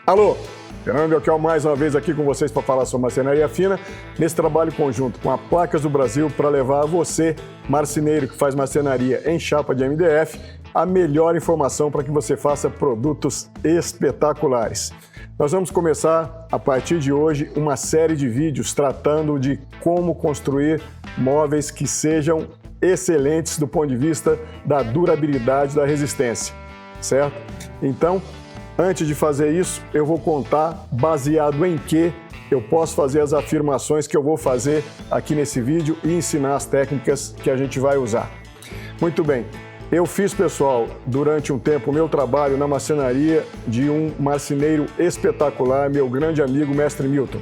Alô, Fernando Belchior mais uma vez aqui com vocês para falar sobre marcenaria fina, nesse trabalho conjunto com a Placas do Brasil para levar a você, marceneiro que faz marcenaria em chapa de MDF, a melhor informação para que você faça produtos espetaculares. Nós vamos começar, a partir de hoje, uma série de vídeos tratando de como construir móveis que sejam excelentes do ponto de vista da durabilidade, da resistência, certo? Então, antes de fazer isso, eu vou contar baseado em que eu posso fazer as afirmações que eu vou fazer aqui nesse vídeo e ensinar as técnicas que a gente vai usar. Muito bem, eu fiz, pessoal, durante um tempo o meu trabalho na marcenaria de um marceneiro espetacular, meu grande amigo, Mestre Milton.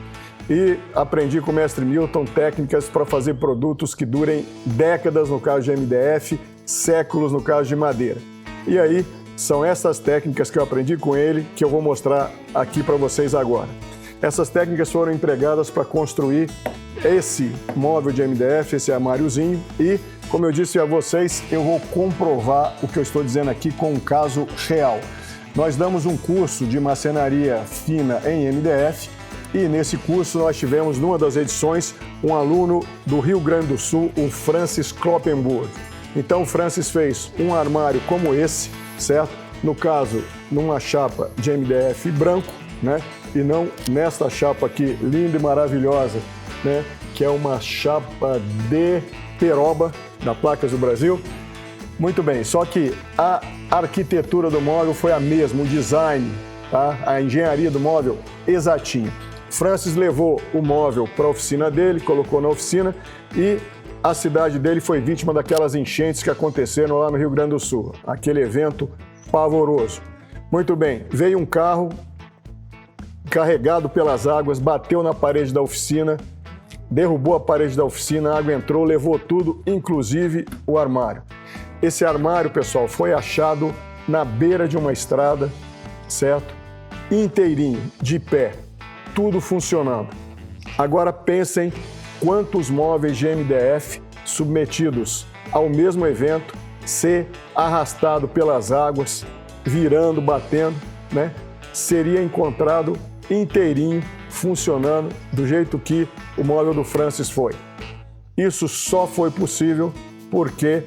E aprendi com o Mestre Milton técnicas para fazer produtos que durem décadas no caso de MDF, séculos no caso de madeira. E aí, são essas técnicas que eu aprendi com ele que eu vou mostrar aqui para vocês agora. Essas técnicas foram empregadas para construir esse móvel de MDF, esse armáriozinho, e, como eu disse a vocês, eu vou comprovar o que eu estou dizendo aqui com um caso real. Nós damos um curso de marcenaria fina em MDF e nesse curso nós tivemos, numa das edições, um aluno do Rio Grande do Sul, o Francis Kloppenburg. Então o Francis fez um armário como esse, certo? No caso, numa chapa de MDF branco, né? E não nesta chapa aqui, linda e maravilhosa, né? Que é uma chapa de peroba, da Placas do Brasil. Muito bem, só que a arquitetura do móvel foi a mesma, o design, tá? A engenharia do móvel, exatinho. Francis levou o móvel para a oficina dele, colocou na oficina e a cidade dele foi vítima daquelas enchentes que aconteceram lá no Rio Grande do Sul. Aquele evento pavoroso. Muito bem, veio um carro carregado pelas águas, bateu na parede da oficina, derrubou a parede da oficina, a água entrou, levou tudo, inclusive o armário. Esse armário, pessoal, foi achado na beira de uma estrada, certo? Inteirinho, de pé, tudo funcionando. Agora pensem quantos móveis de MDF submetidos ao mesmo evento, ser arrastado pelas águas, virando, batendo, né? Seria encontrado inteirinho, funcionando do jeito que o móvel do Francis foi. Isso só foi possível porque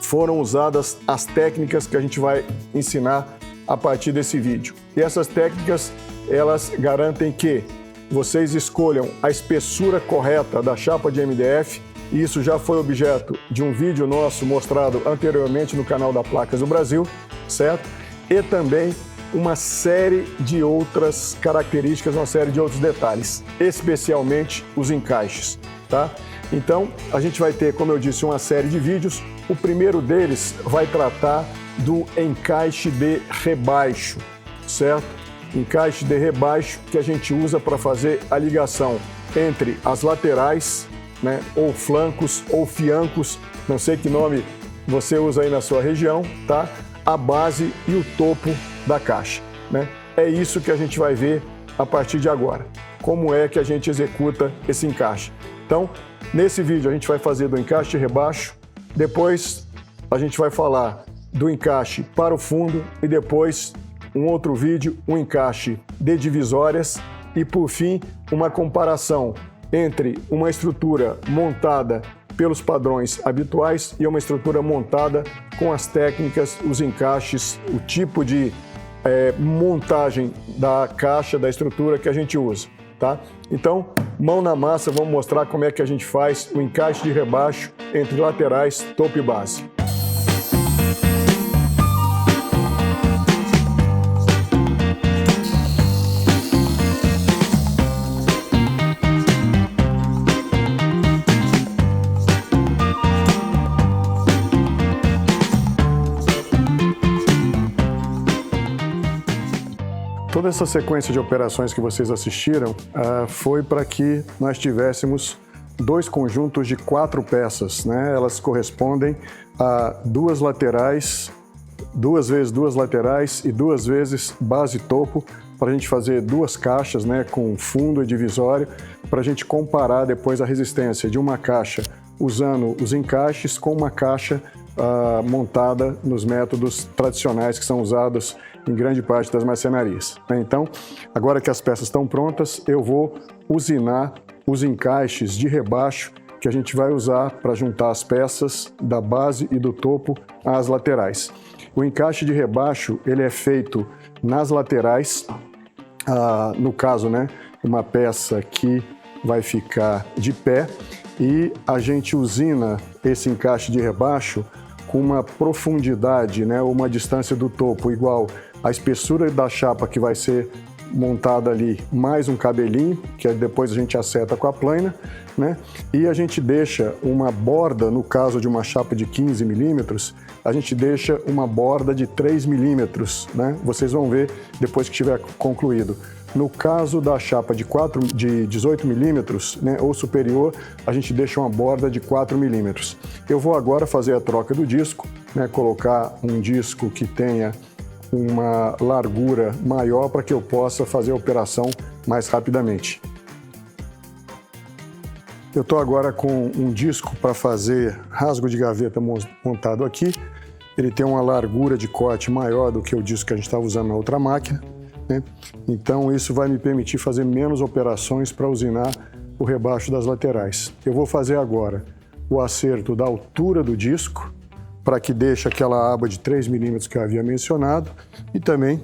foram usadas as técnicas que a gente vai ensinar a partir desse vídeo. E essas técnicas, elas garantem que vocês escolham a espessura correta da chapa de MDF. Isso já foi objeto de um vídeo nosso mostrado anteriormente no canal da Placas do Brasil, certo? E também uma série de outras características, uma série de outros detalhes, especialmente os encaixes, tá? Então, a gente vai ter, como eu disse, uma série de vídeos. O primeiro deles vai tratar do encaixe de rebaixo, certo? Encaixe de rebaixo que a gente usa para fazer a ligação entre as laterais, né, ou flancos ou fiancos, não sei que nome você usa aí na sua região, tá? A base e o topo da caixa, né? É isso que a gente vai ver a partir de agora. Como é que a gente executa esse encaixe? Então, nesse vídeo a gente vai fazer do encaixe de rebaixo, depois a gente vai falar do encaixe para o fundo e depois um outro vídeo, um encaixe de divisórias e, por fim, uma comparação entre uma estrutura montada pelos padrões habituais e uma estrutura montada com as técnicas, os encaixes, o tipo de montagem da caixa, da estrutura que a gente usa, tá? Então, mão na massa, vamos mostrar como é que a gente faz o encaixe de rebaixo entre laterais, topo e base. Toda essa sequência de operações que vocês assistiram foi para que nós tivéssemos dois conjuntos de 4 peças, né? Elas correspondem a 2 laterais, 2 vezes 2 laterais e 2 vezes base e topo, para a gente fazer 2 caixas, né, com fundo e divisório, para a gente comparar depois a resistência de uma caixa usando os encaixes com uma caixa montada nos métodos tradicionais que são usados em grande parte das marcenarias. Então, agora que as peças estão prontas, eu vou usinar os encaixes de rebaixo que a gente vai usar para juntar as peças da base e do topo às laterais. O encaixe de rebaixo, ele é feito nas laterais, no caso, né, uma peça que vai ficar de pé, e a gente usina esse encaixe de rebaixo com uma profundidade, né, uma distância do topo igual à espessura da chapa que vai ser montada ali, mais um cabelinho, que depois a gente acerta com a plaina, né? E a gente deixa uma borda, no caso de uma chapa de 15 milímetros, a gente deixa uma borda de 3 milímetros, né? Vocês vão ver depois que estiver concluído. No caso da chapa de 18 milímetros, né, ou superior, a gente deixa uma borda de 4 milímetros. Eu vou agora fazer a troca do disco, né, colocar um disco que tenha uma largura maior para que eu possa fazer a operação mais rapidamente. Eu estou agora com um disco para fazer rasgo de gaveta montado aqui. Ele tem uma largura de corte maior do que o disco que a gente estava usando na outra máquina, né? Então isso vai me permitir fazer menos operações para usinar o rebaixo das laterais. Eu vou fazer agora o acerto da altura do disco, para que deixe aquela aba de 3 milímetros que eu havia mencionado, e também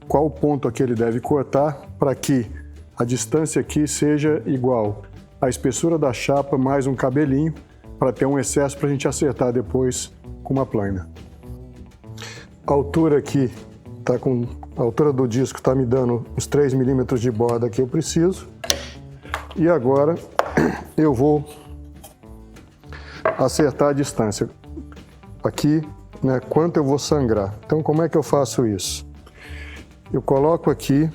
qual ponto aqui ele deve cortar para que a distância aqui seja igual à espessura da chapa mais um cabelinho, para ter um excesso para a gente acertar depois com uma plaina. A altura aqui tá com a altura do disco está me dando os 3 milímetros de borda que eu preciso, e agora eu vou acertar a distância aqui, né, quanto eu vou sangrar. Então, como é que eu faço isso? Eu coloco aqui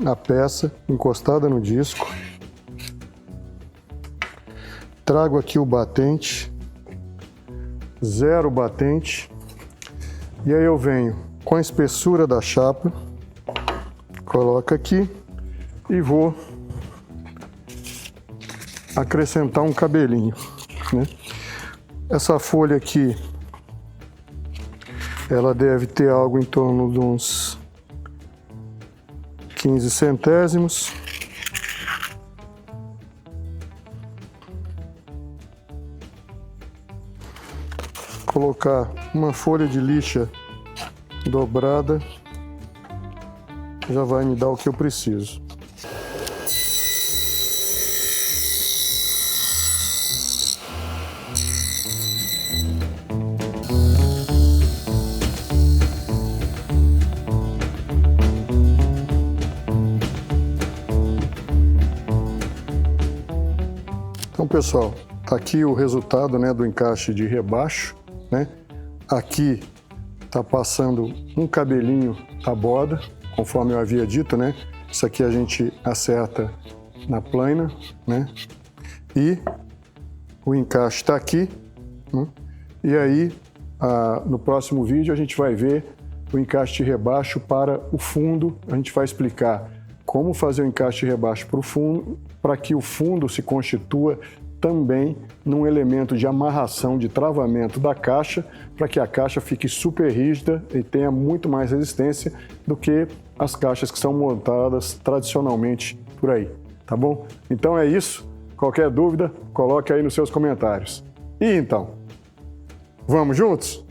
a peça encostada no disco, trago aqui o batente, zero o batente, e aí eu venho com a espessura da chapa, coloco aqui e vou acrescentar um cabelinho, né? Essa folha aqui, ela deve ter algo em torno de uns 15 centésimos. Colocar uma folha de lixa dobrada, já vai me dar o que eu preciso. Então, pessoal, tá aqui o resultado, né, do encaixe de rebaixo, né? Aqui tá passando um cabelinho a borda, conforme eu havia dito, né? Isso aqui a gente acerta na plaina, né? E o encaixe está aqui, né? E aí, no próximo vídeo, a gente vai ver o encaixe de rebaixo para o fundo. A gente vai explicar como fazer o encaixe de rebaixo para o fundo, para que o fundo se constitua também num elemento de amarração, de travamento da caixa, para que a caixa fique super rígida e tenha muito mais resistência do que as caixas que são montadas tradicionalmente por aí, tá bom? Então é isso. Qualquer dúvida, coloque aí nos seus comentários. E então, vamos juntos?